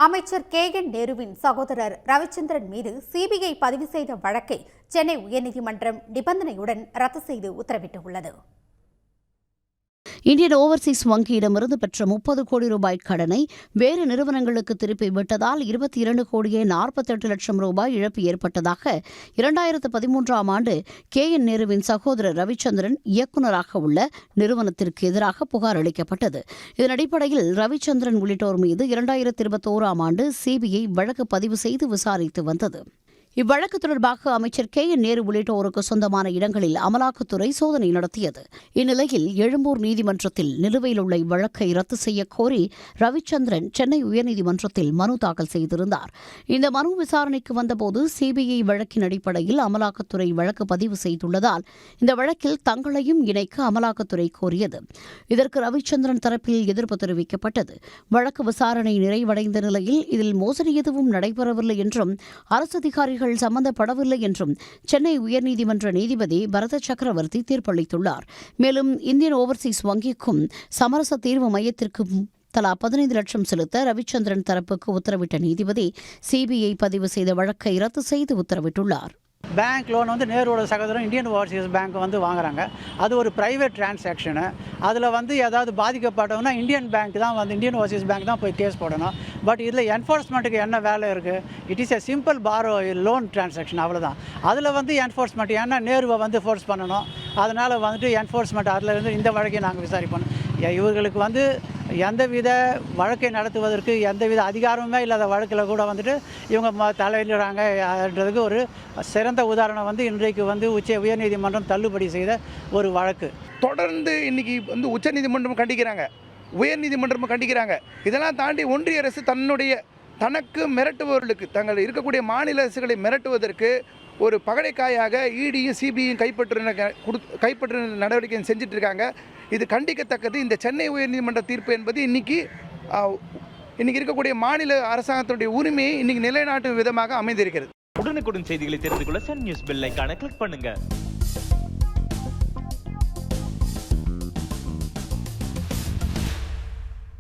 அமைச்சர் KN நேருவின் சகோதரர் ரவிச்சந்திரன் மீது சிபிஐ பதிவு செய்த வழக்கை சென்னை உயர்நீதிமன்றம் நிபந்தனையுடன் ரத்து செய்து உத்தரவிட்டுள்ளது. இந்தியன் ஓவர்சீஸ் வங்கியிடமிருந்து பெற்ற 30 கோடி ரூபாய் கடனை வேறு நிறுவனங்களுக்கு திருப்பி விட்டதால் 22 கோடியே 48 லட்சம் ரூபாய் இழப்பு ஏற்பட்டதாக 2013ஆம் ஆண்டு KN நேருவின் சகோதரர் ரவிச்சந்திரன் இயக்குநராக உள்ள நிறுவனத்திற்கு எதிராக புகார் அளிக்கப்பட்டது. இதன் அடிப்படையில் ரவிச்சந்திரன் உள்ளிட்டோர் மீது 2021ஆம் ஆண்டு சிபிஐ வழக்கு பதிவு செய்து விசாரித்து வந்தது. இவ்வழக்கு தொடர்பாக அமைச்சர் KN நேரு உள்ளிட்டோருக்கு சொந்தமான இடங்களில் அமலாக்கத்துறை சோதனை நடத்தியது. இந்நிலையில் எழும்பூர் நீதிமன்றத்தில் நிலுவையில் உள்ள இவ்வழக்கை ரத்து செய்ய கோரி ரவிச்சந்திரன் சென்னை உயர்நீதிமன்றத்தில் மனு தாக்கல் செய்திருந்தார். இந்த மனு விசாரணைக்கு வந்தபோது சிபிஐ வழக்கின் அடிப்படையில் அமலாக்கத்துறை வழக்கு பதிவு செய்துள்ளதால் இந்த வழக்கில் தங்களையும் இணைக்க அமலாக்கத்துறை கோரியது. இதற்கு ரவிச்சந்திரன் தரப்பில் எதிர்ப்பு தெரிவிக்கப்பட்டது. வழக்கு விசாரணை நிறைவடைந்த நிலையில் இதில் மோசடி எதுவும் நடைபெறவில்லை என்றும் அரசு அதிகாரிகள் சம்பந்தப்படவில்லை என்றும் சென்னை உயர்நீதிமன்ற நீதிபதி பரத சக்கரவர்த்தி தீர்ப்பளித்துள்ளார். மேலும் இந்தியன் ஓவர்சீஸ் வங்கிக்கும் சமரச தீர்வு மையத்திற்கும் தலா 15 லட்சம் செலுத்த ரவிச்சந்திரன் தரப்புக்கு உத்தரவிட்ட நீதிபதி சிபிஐ பதிவு செய்த வழக்கை ரத்து செய்து உத்தரவிட்டுள்ளார். பேங்க் லோன் நேருவோட சகோதரன் இந்தியன் ஓவர்சீஸ் பேங்க் வாங்குறாங்க. அது ஒரு பிரைவேட் டிரான்சாக்ஷனு. அதில் ஏதாவது பாதிக்கப்பட்டவங்கன்னா இந்தியன் பேங்க் தான் இந்தியன் ஓவர்சீஸ் பேங்க் தான் போய் கேஸ் போடணும். பட் இதில் என்ஃபோர்ஸ்மெண்ட்டுக்கு என்ன வேலை இருக்குது? It is a simple borrow loan transaction, அவ்வளோதான். அதில் என்ஃபோர்ஸ்மெண்ட் ஏன்னா நேருவை ஃபோர்ஸ் பண்ணணும். அதனால் என்ஃபோர்ஸ்மெண்ட் அதில் இந்த வழக்கை நாங்கள் விசாரிப்போம். இவர்களுக்கு எந்தவித வழக்கை நடத்துவதற்கு எந்தவித அதிகாரமுமே இல்லாத வழக்கில் கூட இவங்க தலையிடுறாங்கன்றதுக்கு ஒரு சிறந்த உதாரணம் இன்றைக்கு உயர்நீதிமன்றம் தள்ளுபடி செய்த ஒரு வழக்கு. தொடர்ந்து இன்னைக்கு உச்சநீதிமன்றம் கண்டிக்கிறாங்க, உயர்நீதிமன்றமும் கண்டிக்கிறாங்க. இதெல்லாம் தாண்டி ஒன்றிய அரசு தனக்கு மிரட்டுபவர்களுக்கு, தங்கள் இருக்கக்கூடிய மாநில அரசுகளை மிரட்டுவதற்கு ஒரு பகடைக்காயாக இடியும் சிபிஐயும் கைப்பற்ற நடவடிக்கை செஞ்சுட்டு இருக்காங்க. இது கண்டிக்கத்தக்கது. இந்த சென்னை உயர்நீதிமன்ற தீர்ப்பு என்பது இன்னைக்கு இருக்கக்கூடிய மாநில அரசாங்கத்தினுடைய உரிமையை இன்னைக்கு நிலைநாட்டும் விதமாக அமைந்திருக்கிறது. உடனுக்குடன் செய்திகளை தெரிந்து கொள்ள சன் நியூஸ் பெல் ஐகானை கிளிக் பண்ணுங்க.